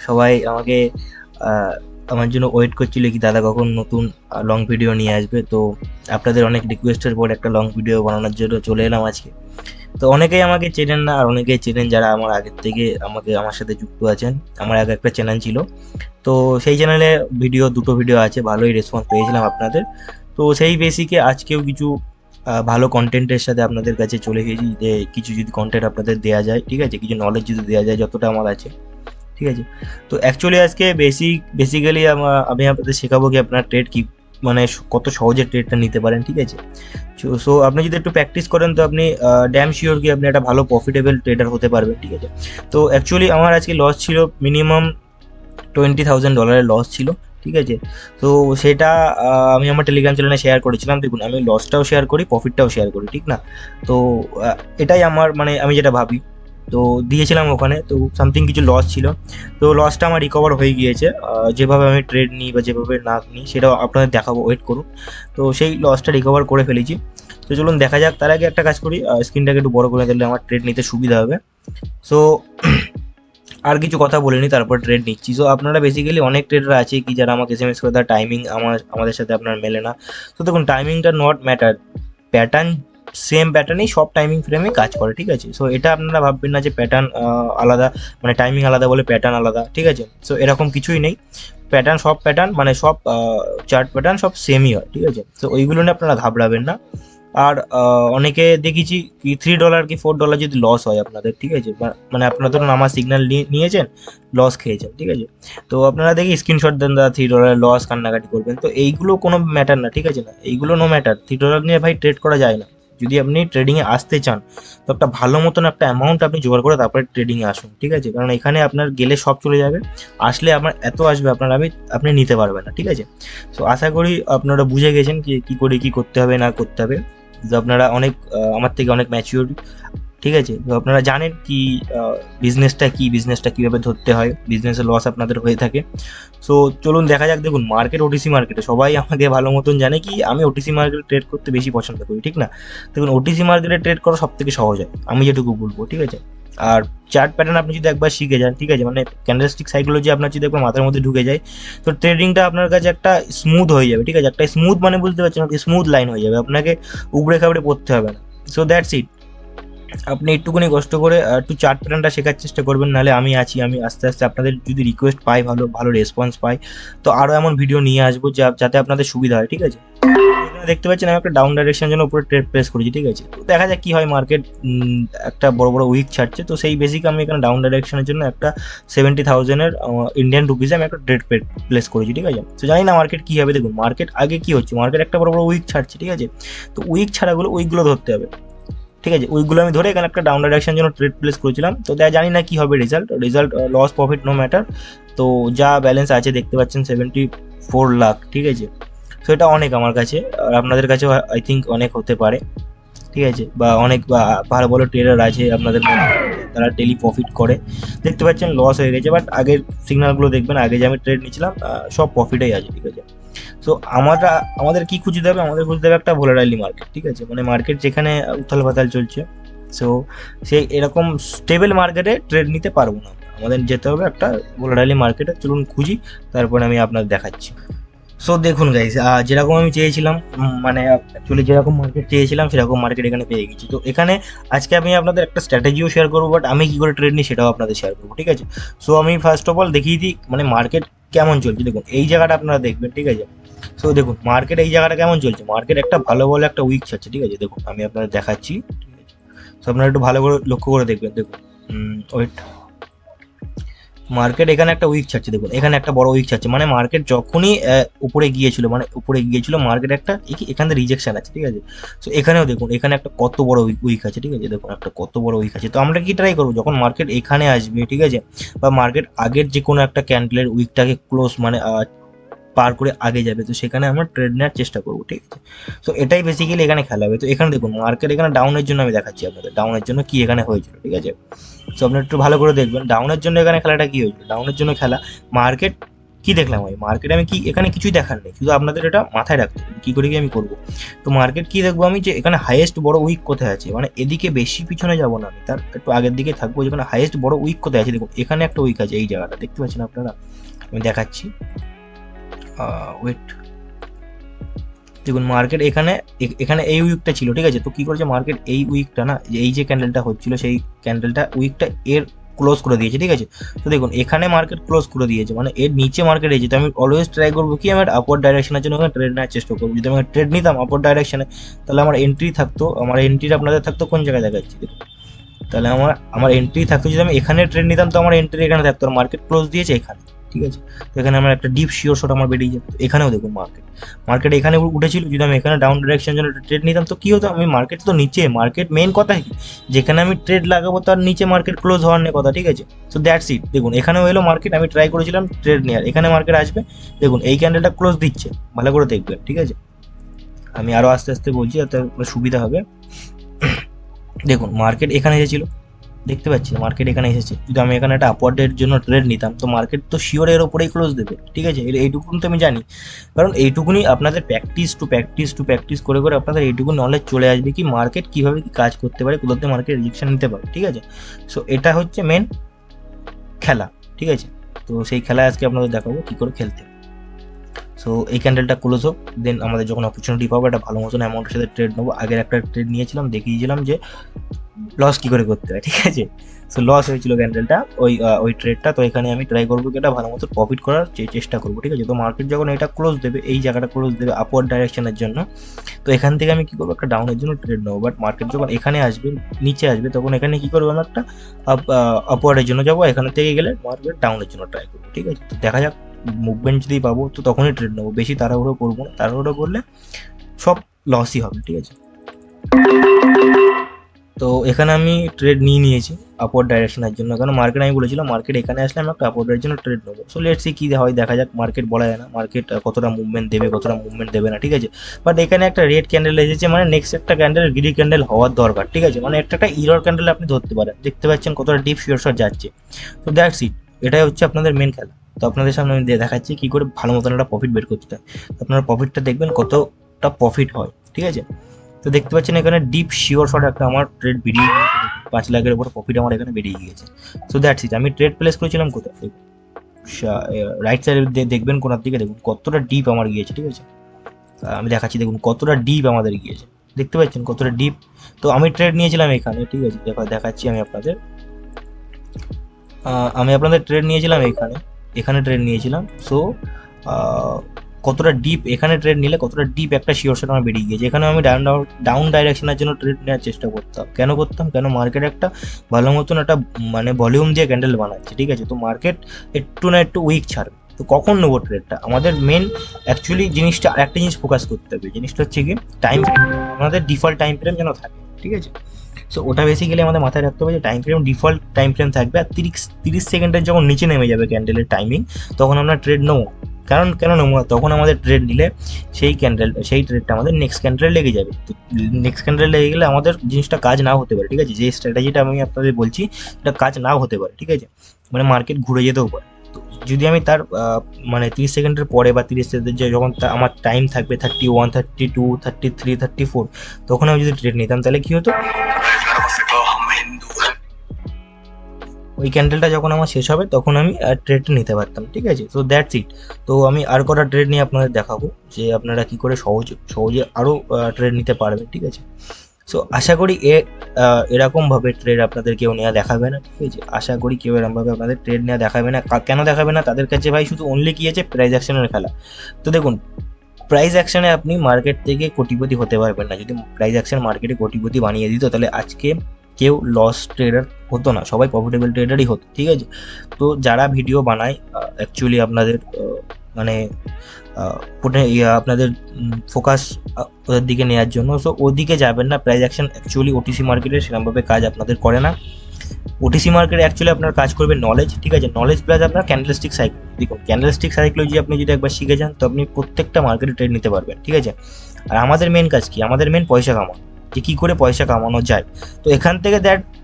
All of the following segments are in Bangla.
সবাই আমাকে আমার জন্য ওয়েট করছিল কি দাদা কখন নতুন লং ভিডিও নিয়ে আসবে। তো আপনাদের অনেক রিকোয়েস্টের পর একটা লং ভিডিও বানানোর জন্য চলে এলাম আজকে। তো অনেকেই আমাকে চেনেন না, আর অনেকেই চেনেন যারা আমার আগের থেকে আমার সাথে যুক্ত আছেন। আমার আগে একটা চ্যানেল ছিল, তো সেই চ্যানেলে দুটো ভিডিও আছে, ভালোই রেসপন্স পেয়েছিলাম আপনাদের। তো সেই বেসিকে আজকেও কিছু ভালো কন্টেন্টের সাথে আপনাদের কাছে চলে গেছি, যে কিছু যদি কন্টেন্ট আপনাদের দেওয়া যায়, ঠিক আছে, কিছু নলেজ যদি দেওয়া যায় যতটা আমার আছে, ঠিক আছে। তো অ্যাকচুয়ালি আজকে বেসিক্যালি আমি আপনাদের শেখাবো কি আপনার ট্রেড কি, মানে কত সহজে ট্রেডটা নিতে পারেন, ঠিক আছে। সো আপনি যদি একটু প্র্যাকটিস করেন তো আপনি ড্যাম শিওর কি আপনি একটা ভালো প্রফিটেবল ট্রেডার হতে পারবেন, ঠিক আছে। তো অ্যাকচুয়ালি আমার আজকে লস ছিল মিনিমাম $20,000 লস ছিল, ঠিক আছে। তো সেটা আমি আমার টেলিগ্রাম চ্যানেলে শেয়ার করেছিলাম। দেখুন, আমি লসটাও শেয়ার করি, প্রফিটটাও শেয়ার করি, ঠিক না। তো এটাই আমার, মানে আমি যেটা ভাবি, তো দিয়েছিলাম ওখানে। তো সামথিং কিছু লস ছিল, তো লসটা আমার রিকভার হয়ে গিয়েছে। যেভাবে আমি ট্রেড নিই বা যেভাবে না নিই সেটাও আপনাদের দেখাবো, ওয়েট করুন। তো সেই লসটা রিকভার করে ফেলেছি। তো চলুন দেখা যাক। তার আগে একটা কাজ করি, স্ক্রিনটাকে একটু বড় করে দিলে আমার ট্রেড নিতে সুবিধা হবে। সো আর কিছু কথা বলে নিই, তারপর ট্রেড নিচ্ছি। সো আপনারা বেসিক্যালি অনেক ট্রেডার আছে কি যারা আমাকে এসএমএস করে, তার টাইমিং আমাদের সাথে আপনার মেলে না। তো দেখুন, টাইমিংটা নট ম্যাটার, প্যাটার্ন সেম প্যাটার্নেই সব টাইমিং ফ্রেমে কাজ করে, ঠিক আছে। সো এটা আপনারা ভাববেন না যে প্যাটার্ন আলাদা, মানে টাইমিং আলাদা বলে প্যাটার্ন আলাদা, ঠিক আছে। সো এরকম কিছুই নেই। প্যাটার্ন মানে সব চার্ট প্যাটার্ন সব সেমই হয়, ঠিক আছে। তো ওইগুলো নিয়ে আপনারা ঘাবড়াবেন না। আর অনেকে দেখেছি কি $3 কি $4 যদি লস হয় আপনাদের, ঠিক আছে, মানে আপনারা ধরুন আমার সিগন্যাল নিয়েছেন, লস খেয়েছেন, ঠিক আছে। তো আপনারা দেখি স্ক্রিনশট দেন, দাদা $3 লস, কান্নাকাটি করবেন। তো এইগুলো কোনো ম্যাটার না, ঠিক আছে, না এইগুলো নো ম্যাটার। $3 নিয়ে ভাই ট্রেড করা যায় না। যদি আপনি ট্রেডিংয়ে আসতে চান তো একটা ভালো মতন একটা অ্যামাউন্ট আপনি জোগাড় করে তারপরে ট্রেডিংয়ে আসুন, ঠিক আছে। কারণ এখানে আপনার গেলে সব চলে যাবে, আসলে আপনার এত আসবে আপনি নিতে পারবেন না, ঠিক আছে। তো আশা করি আপনারা বুঝে গেছেন কি কী করে কী করতে হবে না করতে হবে। যে আপনারা অনেক আমার থেকে অনেক ম্যাচিওর, ঠিক আছে। তো আপনারা জানেন কি বিজনেসটা কীভাবে ধরতে হয়, বিজনেসের লস আপনাদের হয়ে থাকে। সো চলুন দেখা যাক। দেখুন, ওটিসি মার্কেটে সবাই আমাকে ভালো মতন জানে কি আমি ওটিসি মার্কেটে ট্রেড করতে বেশি পছন্দ করি, ঠিক না। দেখুন, ওটিসি মার্কেটে ট্রেড করা সব থেকে সহজ হয়, আমি যেটুকু বলবো, ঠিক আছে। আর চার্ট প্যাটার্ন আপনি যদি একবার শিখে যান, ঠিক আছে, মানে ক্যান্ডেলস্টিক সাইকোলজি আপনার যদি একবার মাথার মধ্যে ঢুকে যায়, তো ট্রেডিংটা আপনার কাছে একটা স্মুথ হয়ে যাবে, ঠিক আছে। একটা স্মুথ মানে বুঝতে পারছেন, স্মুথ লাইন হয়ে যাবে, আপনাকে উবড়ে খাবড়ে পড়তে হবে না। So that's it. আপনি একটুখানি কষ্ট করে একটু চার্ট প্যাটার্নটা শেখার চেষ্টা করবেন, নাহলে আমি আছি, আমি আস্তে আস্তে আপনাদের যদি রিকোয়েস্ট পাই, ভালো ভালো রেসপন্স পাই, তো আরও এমন ভিডিও নিয়ে আসবো যাতে আপনাদের সুবিধা হয়, ঠিক আছে। এখানে দেখতে পাচ্ছেন আমি একটা ডাউন ডাইরেকশন জন্য উপরে ট্রেড প্লেস করেছি, ঠিক আছে। তো দেখা যাক কি হয়, মার্কেট একটা বড় বড় উইক ছাড়ছে। তো সেই বেসিক আমি এখানে ডাউন ডাইরেকশনের জন্য একটা 70,000-এর ইন্ডিয়ান রুপিসে আমি একটা ট্রেড প্লেস করেছি, ঠিক আছে। তো জানি না মার্কেট কী হবে। দেখুন, মার্কেট আগে কী হচ্ছে, মার্কেট একটা বড় বড় উইক ছাড়ছে, ঠিক আছে। তো উইকগুলো ধরতে হবে, ঠিক আছে। ওইগুলো আমি ধরে এখানে একটা ডাউন ডাইরেকশন জন্য ট্রেড প্লেস করেছিলাম। তো জানি না কি হবে result loss profit no matter. তো যা ব্যালেন্স আছে দেখতে পাচ্ছেন 74 লাখ, ঠিক আছে। তো এটা অনেক আমার কাছে, আর আপনাদের কাছেও আই থিঙ্ক অনেক হতে পারে, ঠিক আছে। বা অনেক ভালো ভালো ট্রেডার আছে আপনাদের মধ্যে, তারা ডেলি প্রফিট করে। দেখতে পাচ্ছেন লস হয়ে গেছে, বাট আগের সিগন্যালগুলো দেখবেন, আগে যে আমি ট্রেড নিয়েছিলাম সব প্রফিটেই আছে, ঠিক আছে। সো আমাদের কি খুঁজতে হবে, আমাদের খুঁজতে হবে একটা ভোলাটাইলি মার্কেট, ঠিক আছে, মানে মার্কেট যেখানে উথাল পাতাল চলছে। সো সেই এরকম স্টেবল মার্কেটে ট্রেড নিতে পারবো না, আমাদের যেতে হবে একটা ভোলাটাইলি মার্কেটে। চলুন খুঁজি, তারপরে আমি আপনাদের দেখাচ্ছি। সো দেখুন গাইস, যেরকম আমি চেয়েছিলাম, মানে অ্যাকচুয়ালি যেরকম মার্কেট চেয়েছিলাম সেরকম মার্কেট এখানে পেয়ে গেছি। তো এখানে আজকে আমি আপনাদের একটা স্ট্র্যাটেজিও শেয়ার করবো, বাট আমি কী করে ট্রেড নিই সেটাও আপনাদের শেয়ার করবো, ঠিক আছে। সো আমি ফার্স্ট অফ অল দেখিয়ে দিই মানে মার্কেট কেমন চলছে। দেখুন, এই জায়গাটা আপনারা দেখবেন, ঠিক আছে। সো দেখুন, মার্কেট এই জায়গাটা কেমন চলছে, মার্কেট একটা ভালো ভালো একটা উইক ছাড়ছে, ঠিক আছে। দেখুন আমি আপনাদের দেখাচ্ছি, ঠিক আছে। সো আপনারা একটু ভালো করে লক্ষ্য করে দেখবেন। দেখুন, ওয়েট, মার্কেট এখানে একটা উইক ছাড়ছে। দেখুন, এখানে একটা বড় উইক ছাড়ছে, মানে মার্কেট যখনই উপরে গিয়েছিল মার্কেট একটা এখান থেকে রিজেকশন আছে, ঠিক আছে। সো এখানেও দেখুন, এখানে একটা কত বড় উইক আছে, ঠিক আছে। দেখুন একটা কত বড় উইক আছে। তো আমরা কি ট্রাই করবো, যখন মার্কেট এখানে আসবে, ঠিক আছে, বা মার্কেট আগের যে কোনো একটা ক্যান্ডেলের উইকটাকে ক্লোজ মানে পার করে আগে যাবে, তো সেখানে আমরা ট্রেড নেওয়ার চেষ্টা করবো, ঠিক আছে। তো এটাই বেসিক্যালি এখানে খেলা হবে। তো এখানে দেখুন, মার্কেট এখানে ডাউনের জন্য আমি দেখাচ্ছি আপনাদের, ডাউনের জন্য কি এখানে হয়েছিল, ঠিক আছে। সো আপনি একটু ভালো করে দেখবেন ডাউনের জন্য এখানে খেলাটা কি হয়েছিল। ডাউনের জন্য খেলা, মার্কেট কি দেখলাম আমি মার্কেটে, আমি কি এখানে কিছুই দেখার নেই, শুধু আপনাদের এটা মাথায় রাখতে হবে কী করে কি আমি করবো। তো মার্কেট কি দেখবো আমি, যে এখানে হাইয়েস্ট বড় উইক কোথায় আছে, মানে এদিকে বেশি পিছনে যাবো না আমি, তার একটু আগের দিকে থাকবো, যেখানে হাইয়েস্ট বড় উইক কোথায় আছে। দেখুন এখানে একটা উইক আছে, এই জায়গাটা দেখতে পাচ্ছেন আপনারা, আমি দেখাচ্ছি, ওয়েট, দেখুন মার্কেট এখানে এখানে এই উইকটা ছিল, ঠিক আছে। তো কি করেছে মার্কেট, এই উইকটা না, এই যে ক্যান্ডেলটা হচ্ছিল সেই ক্যান্ডেলটা উইকটা এর ক্লোজ করে দিয়েছে, ঠিক আছে। তো দেখুন এখানে মার্কেট ক্লোজ করে দিয়েছে, মানে এর নিচে মার্কেট এসেছে। তো আমি অলওয়েজ ট্রাই করবো কি, আমার আপওয়ার্ড ডাইরেকশনের জন্য ট্রেড নেওয়ার চেষ্টা করবো। যদি আমি ট্রেড নিতাম আপওয়ার্ড ডাইরেকশনে, তাহলে আমার এন্ট্রি থাকতো, আমার এন্ট্রি আপনাদের থাকতো কোন জায়গায় দেখাচ্ছি, তাহলে আমার এন্ট্রি থাকতো, যদি আমি এখানে ট্রেড নিতাম তো আমার এন্ট্রি এখানে থাকতো, আর মার্কেট ক্লোজ দিয়েছে এখানে, ঠিক আছে। তো এখানে আমার একটা ডিপ শিওর শট আমার বেরিয়ে যেত। এখানেও দেখুন মার্কেট এখানে উঠেছিল, যদি আমি এখানে ডাউন ডাইরেকশনের জন্য ট্রেড নিতাম তো কি হতো, আমি মার্কেট তো নিচে, মার্কেট মেন কথা কি, যেখানে আমি ট্রেড লাগাবো তার নিচে মার্কেট ক্লোজ হওয়ার নেই কথা, ঠিক আছে। So that's it. দেখুন এখানেও এলো মার্কেট, আমি ট্রাই করেছিলাম ট্রেড নেওয়ার, এখানে মার্কেট আসবে, দেখুন এই ক্যান্ডেলটা ক্লোজ দিচ্ছে, ভালো করে দেখবেন, ঠিক আছে। আমি আরো আস্তে আস্তে বলছি যাতে সুবিধা হবে। দেখুন মার্কেট এখানে এসেছিল, দেখতে পাচ্ছি মার্কেট এখানে এসেছে, যদি আমি এখানে একটা আপওয়ার্ডের জন্য ট্রেড নিতাম তো মার্কেট তো শিওর এর ওপরেই ক্লোজ দেবে, ঠিক আছে। এইটুকুন তো আমি জানি, কারণ এইটুকুনি আপনাদের প্র্যাকটিস করে করে আপনাদের এইটুকু নলেজ চলে আসবে কি মার্কেট কিভাবে কি কাজ করতে পারে, কোথাতে মার্কেট রিজেকশন নিতে পারে, ঠিক আছে। সো এটা হচ্ছে মেন খেলা, ঠিক আছে। তো সেই খেলায় আজকে আপনাদের দেখাবো কি করে খেলতে। সো এই ক্যান্ডেলটা ক্লোজ হোক, দেন আমাদের যখন অপরচুনিটি পাবো একটা ভালো মতন অ্যামাউন্টের সাথে ট্রেড নেবো। আগের একটা ট্রেড নিয়েছিলাম, দেখিয়েছিলাম যে লস কি করে করতে হয়, ঠিক আছে। সো লস হয়েছিল ক্যান্ডেলটা ওই ট্রেডটা। তো এখানে আমি ট্রাই করবো কি এটা ভালো মতো প্রফিট করার চেষ্টা করবো, ঠিক আছে। তো মার্কেট যখন এটা ক্লোজ দেবে, এই জায়গাটা ক্লোজ দেবে আপওয়ার্ড ডাইরেকশনের জন্য, তো এখান থেকে আমি কি করবো একটা ডাউনের জন্য ট্রেড নেবো। বাট মার্কেট যখন এখানে আসবে, নিচে আসবে, তখন এখানে কি করবো আমি একটা আপওয়ার্ডের জন্য যাবো, এখানে থেকে গেলে মার্কেট ডাউনের জন্য ট্রাই করবো, ঠিক আছে। তো দেখা যাক মুভমেন্ট যদি পাবো তো তখনই ট্রেড নেবো, বেশি তাড়াহুড়ো করবো না, তাড়াহুড়ো করলে সব লসই হবে, ঠিক আছে। তো এখানে আমি ট্রেড নিয়েছি আপওয়ার্ড ডাইরেকশনের জন্য, কারণ মার্কেট আমি বলেছিলাম মার্কেট এখানে আসলে আমি একটা আপওয়ার্ডের জন্য ট্রেড নেবো। সো লেটস সি কী হয়, দেখা যাক। মার্কেট বলা যায় না মার্কেট কতটা মুভমেন্ট দেবে কতটা মুভমেন্ট দেবে না, ঠিক আছে। বাট এখানে একটা রেড ক্যান্ডেল এসেছে, মানে নেক্সট একটা ক্যান্ডেল গ্রিন ক্যান্ডেল হওয়ার দরকার, ঠিক আছে। মানে একটা ইরর ক্যান্ডেল আপনি ধরতে পারেন, দেখতে পাচ্ছেন কতটা ডিপ শিওর শট যাচ্ছে। তো দ্যাটস ইট, এটাই হচ্ছে আপনাদের মেন খেলা। তো আপনাদের সামনে আমি দেখাচ্ছি কী করে ভালো মতন একটা প্রফিট বের করতে হয়। আপনারা প্রফিটটা দেখবেন কতটা প্রফিট হয়, ঠিক আছে। তো দেখতে পাচ্ছেন এখানে ডিপ শিওর শট একটা আমার ট্রেড বেরিয়ে গিয়েছে, 5 লাখের উপর প্রফিট আমার এখানে বেরিয়ে গিয়েছে। So that's it. আমি ট্রেড প্লেস করেছিলাম কোথায়, রাইট সাইডে দেখবেন কোনার দিকে, দেখুন কতটা ডিপ আমার গিয়েছে, ঠিক আছে। আমি দেখাচ্ছি, দেখুন কতটা ডিপ আমাদের গিয়েছে, দেখতে পাচ্ছেন কতটা ডিপ। তো আমি ট্রেড নিয়েছিলাম এখানে, ঠিক আছে, দেখাচ্ছি আমি আপনাদের ট্রেড নিয়েছিলাম এখানে ট্রেড নিয়েছিলাম। সো কতটা ডিপ এখানে ট্রেড নিলে কতটা ডিপ একটা শিওর শট আমার বেরিয়ে গিয়েছে। এখানে আমি ডাউন ডাইরেকশনের জন্য ট্রেড নেওয়ার চেষ্টা করতাম, কেন মার্কেট একটা ভালো মতন একটা মানে ভলিউম দিয়ে ক্যান্ডেল বানাচ্ছে, ঠিক আছে। তো মার্কেট একটু না একটু উইক ছাড়বে, তো কখন নেবো ট্রেডটা, আমাদের মেন অ্যাকচুয়ালি জিনিসটা একটা জিনিস ফোকাস করতে হবে, জিনিসটা হচ্ছে কি টাইম ফ্রেম, আমাদের ডিফল্ট টাইম ফ্রেম যেন থাকে, ঠিক আছে। সো ওটা বেসিক্যালি আমাদের মাথায় রাখতে হবে যে ডিফল্ট টাইম ফ্রেম থাকবে, আর 30 সেকেন্ডের যখন নিচে নেমে যাবে ক্যান্ডেলের টাইমিং, তখন আমরা ট্রেড নেবো। কারণ কেন নেবো, তখন আমাদের ট্রেড নিলে সেই ট্রেডটা আমাদের নেক্সট ক্যান্ডেলে লেগে যাবে। তো নেক্সট ক্যান্ডেলে লেগে গেলে আমাদের জিনিসটা কাজ নাও হতে পারে, ঠিক আছে। যে স্ট্র্যাটেজিটা আমি আপনাদের বলছি এটা কাজ নাও হতে পারে, ঠিক আছে, মানে মার্কেট ঘুরে যেতেও পারে। তো যদি আমি তার মানে 30 সেকেন্ডের পরে বা 30 সেকেন্ডের যখন আমার টাইম থাকবে 31, 32, 33, 34, তখন আমি যদি ট্রেড নিতাম তাহলে কি হতো, ওই ক্যান্ডেলটা যখন আমার শেষ হবে তখন আমি ট্রেডটা নিতে পারতাম, ঠিক আছে। তো দ্যাটস ইট। তো আমি আর কটা ট্রেড নিয়ে আপনাদের দেখাবো যে আপনারা কি করে সহজে আরও ট্রেড নিতে পারবেন, ঠিক আছে। সো আশা করি এরকমভাবে ট্রেড আপনাদের কেউ নেওয়া দেখাবে না, ঠিক আছে। আশা করি কেউ এরকমভাবে আপনাদের ট্রেড নেওয়া দেখাবে না। কেন দেখাবে না, তাদের কাছে ভাই শুধু অনলি কি আছে, প্রাইস অ্যাকশনের খেলা। তো দেখুন প্রাইস অ্যাকশনে আপনি মার্কেট থেকে কোটিপতি হতে পারবেন না। যদি প্রাইস অ্যাকশন মার্কেটে কোটিপতি বানিয়ে দিত তাহলে আজকে কেউ লস ট্রেডার হতো না, সবাই প্রফিটেবল ট্রেডারই হতো, ঠিক আছে। তো যারা ভিডিও বানায় অ্যাকচুয়ালি আপনাদের মানে আপনাদের ফোকাস ওদের দিকে নেওয়ার জন্য, সো ওদিকে যাবেন না। প্রাইস অ্যাকশন অ্যাকচুয়ালি ওটিসি মার্কেটে সেরকমভাবে কাজ আপনাদের করে না। ওটিসি মার্কেটে অ্যাকচুয়ালি আপনার কাজ করবে নলেজ, ঠিক আছে। নলেজ প্লাস আপনার ক্যান্ডেলস্টিক সাইকেল। দেখুন ক্যান্ডেলস্টিক সাইকোলজি আপনি যদি একবার শিখে যান তো আপনি প্রত্যেকটা মার্কেটে ট্রেড নিতে পারবেন, ঠিক আছে। আর আমাদের মেন কাজ কি, আমাদের মেন পয়সা কামানো, যে কী করে পয়সা কামানো যায়। তো এখান থেকে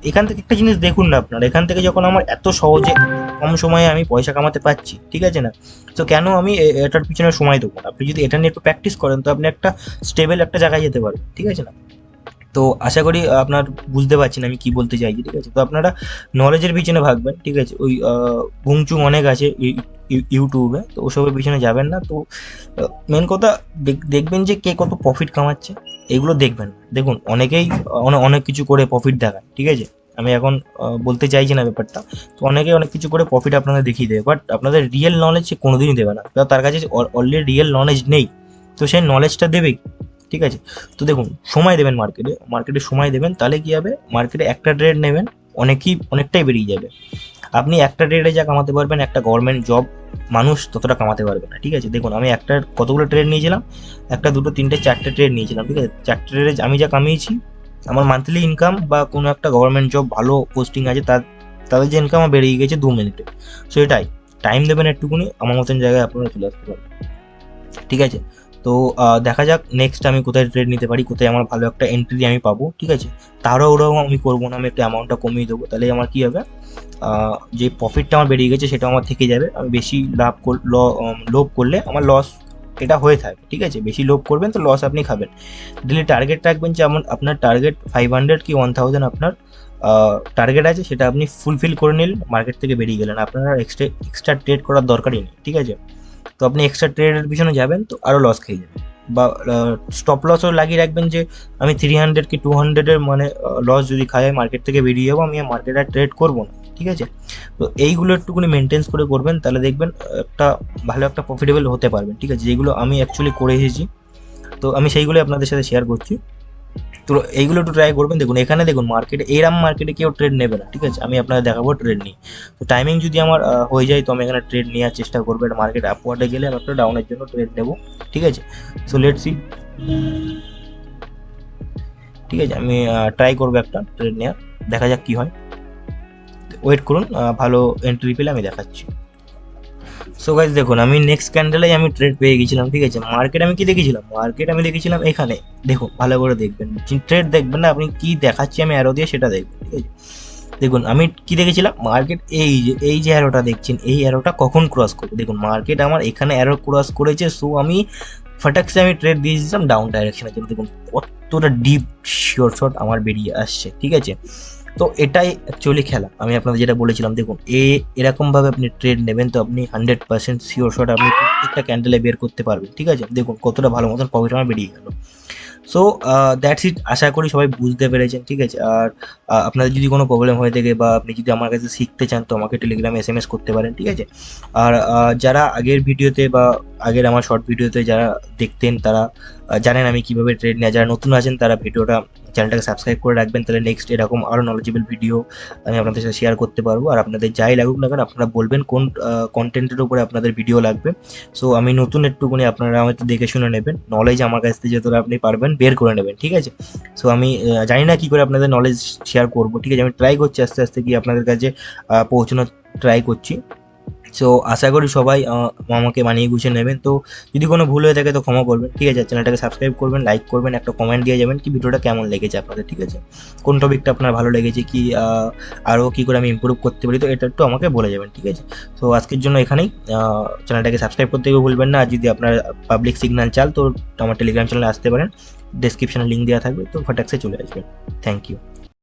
এখান থেকে একটা জিনিস দেখুন না আপনারা, এখান থেকে যখন আমার এত সহজে কম সময়ে আমি পয়সা কামাতে পারছি, ঠিক আছে না, তো কেন আমি এটার পিছনে সময় দেবো না? আপনি যদি এটা নিয়ে একটু প্র্যাকটিস করেন তো আপনি একটা স্টেবল একটা জায়গায় যেতে পারবেন, ঠিক আছে না? তো আশা করি আপনার বুঝতে পারছেন আমি কি বলতে চাইছি, ঠিক আছে? তো আপনারা নলেজের পিছনে ভাগবেন, ঠিক আছে? ওই বুংচুং অনেক আছে ইউটিউবে, তো ওসবের পিছনে যাবেন না। তো মেন কথা দেখবেন যে কে কত প্রফিট কামাচ্ছে, এগুলো দেখবেন। দেখুন অনেকেই অনেক কিছু করে প্রফিট দেখায়, ঠিক আছে? আমি এখন বলতে চাইছি না ব্যাপারটা। তো অনেকে অনেক কিছু করে প্রফিট আপনাদের দেখিয়ে দেবে, বাট আপনাদের রিয়েল নলেজ সে কোনোদিনই দেবে না। তার কাছে অলরেডি রিয়েল নলেজ নেই, তো সেই নলেজটা দেবে, ঠিক আছে? তো দেখুন সময় দেবেন মার্কেটে সময় দেবেন, তাহলে কি হবে, মার্কেটে একটা ট্রেড নেবেন অনেকটাই বেরিয়ে যাবে। আপনি একটা ট্রেডে যা কামাতে পারবেন একটা গভর্নমেন্ট জব মানুষ ততটা কামাতে পারবে না, ঠিক আছে? দেখুন আমি কতগুলো ট্রেড নিয়েছিলাম, একটা দুটো তিনটে চারটে ট্রেড নিয়েছিলাম, ঠিক আছে? চারটে ট্রেডে আমি যা কামিয়েছি, আমার মান্থলি ইনকাম বা কোনো একটা গভর্নমেন্ট জব ভালো পোস্টিং আছে তাদের যে ইনকাম আমার বেরিয়ে গেছে 2 মিনিটে। সো এটাই, টাইম দেবেন একটুকুনি, আমার মতন জায়গায় আপনারা চলে আসতে পারবেন, ঠিক আছে? তো দেখা যাক নেক্সট আমি কোথায় ট্রেড নিতে পারি, কোথায় আমার ভালো একটা এন্ট্রি আমি পাবো, ঠিক আছে? ওরাও আমি করবো না, আমি একটু অ্যামাউন্টটা কমিয়ে দেবো, তাহলে আমার কি হবে, যে প্রফিটটা আমার বেরিয়ে গেছে সেটা আমার থেকে যাবে। আমি বেশি লোভ করলে আমার লস এটা হয়ে থাকে, ঠিক আছে? বেশি লোভ করবেন তো লস আপনি খাবেন। ডেলি টার্গেট রাখবেন যে আপনার টার্গেট 500 কি 1000 আপনার টার্গেট আছে, সেটা আপনি ফুলফিল করে নিলেন, মার্কেট থেকে বেরিয়ে গেলেন, আপনার এক্সট্রা ট্রেড করার দরকারই নেই, ঠিক আছে? তো আপনি এক্সট্রা ট্রেডের পিছনে যাবেন তো আরও লস খেয়ে যাবেন, বা স্টপ লসও লাগিয়ে রাখবেন যে আমি 300 কি 200 মানে লস যদি খাই মার্কেট থেকে বেরিয়ে যাবো, আমি মার্কেট আর ট্রেড করবো না, ঠিক আছে? তো এইগুলো একটুখানি মেনটেন্স করে করবেন, তাহলে দেখবেন একটা ভালো একটা প্রফিটেবল হতে পারবেন, ঠিক আছে? যেগুলো আমি অ্যাকচুয়ালি করে এসেছি, তো আমি সেইগুলোই আপনাদের সাথে শেয়ার করছি। তো এইগুলো একটু ট্রাই করবেন। দেখুন এখানে দেখুন মার্কেটে কেউ ট্রেড নেবে না, ঠিক আছে? আমি আপনাদের দেখাবো ট্রেড নিয়ে। তো টাইমিং যদি আমার হয়ে যায় তো আমি এখানে ট্রেড নেওয়ার চেষ্টা করবো, এটা মার্কেট আপওয়ার্ডে গেলে আমি একটা ডাউনের জন্য ট্রেড নেবো, ঠিক আছে? সো লেটস সি, ঠিক আছে? আমি ট্রাই করবো একটা ট্রেড নেওয়ার, দেখা যাক কি হয়। ওয়েট করুন, ভালো এন্ট্রি পেলে আমি দেখাচ্ছি। সো গাইজ দেখুন আমি নেক্সট ক্যান্ডেলেই আমি ট্রেড পেয়ে গেছিলাম, ঠিক আছে? মার্কেট আমি দেখেছিলাম এখানে, দেখুন ভালো করে দেখবেন, ট্রেড দেখবেন না, আপনি কি দেখাচ্ছি আমি অ্যারো দিয়ে সেটা দেখবেন, ঠিক আছে? দেখুন আমি কি দেখেছিলাম, মার্কেট এই যে অ্যারোটা দেখছেন, এই অ্যারোটা কখন ক্রস করবে, দেখুন মার্কেট আমার এখানে অ্যারো ক্রস করেছে, সো আমি ফাটাকসে আমি ট্রেড দিয়ে দিয়েছিলাম ডাউন ডাইরেকশনের জন্য। দেখুন কতটা ডিপ শিওর শট আমার বেরিয়ে আসছে, ঠিক আছে? তো এটাই অ্যাকচুয়ালি খেলা, আমি আপনাদের যেটা বলেছিলাম। দেখুন এরকমভাবে আপনি ট্রেড নেবেন তো আপনি 100% শিওর শট আপনি প্রত্যেকটা ক্যান্ডেলে বের করতে পারবেন, ঠিক আছে? দেখুন কতটা ভালো মতন প্রফিট আমার বেরিয়ে গেল। সো দ্যাটস ইট, আশা করি সবাই বুঝতে পেরেছেন, ঠিক আছে? আর আপনাদের যদি কোনো প্রবলেম হয়ে থাকে বা আপনি যদি আমার কাছে শিখতে চান তো আমাকে টেলিগ্রামে SMS করতে পারেন, ঠিক আছে? আর যারা আগের ভিডিওতে বা আগের আমার শর্ট ভিডিওতে যারা দেখতেন তারা জানেন আমি কিভাবে ট্রেড নেওয়া, যারা নতুন আছেন তারা চ্যানেলটাকে সাবস্ক্রাইব করে রাখবেন, তাহলে নেক্সট এরকম আরও নলেজেবল ভিডিও আমি আপনাদের সাথে শেয়ার করতে পারবো। আর আপনাদের যাই লাগুক না কেন আপনারা বলবেন কোন কন্টেন্টের উপরে আপনাদের ভিডিও লাগবে। সো আমি নতুন একটুখানি, আপনারা হয়তো দেখে শুনে নেবেন, নলেজ আমার কাছ থেকে যতটা আপনি পারবেন বের করে নেবেন, ঠিক আছে? সো আমি জানি না কী করে আপনাদের নলেজ শেয়ার করবো, ঠিক আছে? আমি ট্রাই করছি আস্তে আস্তে কি আপনাদের কাছে পৌঁছানোর ট্রাই করছি। সো আশা করি সবাই আমাকে মানিয়ে গুছিয়ে নেবেন। তো যদি কোনো ভুল হয়ে থাকে তো ক্ষমা করবেন, ঠিক আছে? চ্যানেলটাকে সাবস্ক্রাইব করবেন, লাইক করবেন, একটা কমেন্ট দিয়ে যাবেন কি ভিডিওটা কেমন লেগেছে আপনাদের, ঠিক আছে? কোন টপিকটা আপনার ভালো লেগেছে, কি আরও কী করে আমি ইমপ্রুভ করতে পারি, তো এটা একটু আমাকে বলে যাবেন, ঠিক আছে? তো আজকের জন্য এখানেই, চ্যানেলটাকে সাবস্ক্রাইব করতে ভুলবেন না। আর যদি আপনার পাবলিক সিগন্যাল চাল তো আমার টেলিগ্রাম চ্যানেলে আসতে পারেন, ডেসক্রিপশনে লিঙ্ক দেওয়া থাকবে, তো ফটাকসে চলে আসবেন। Thank you.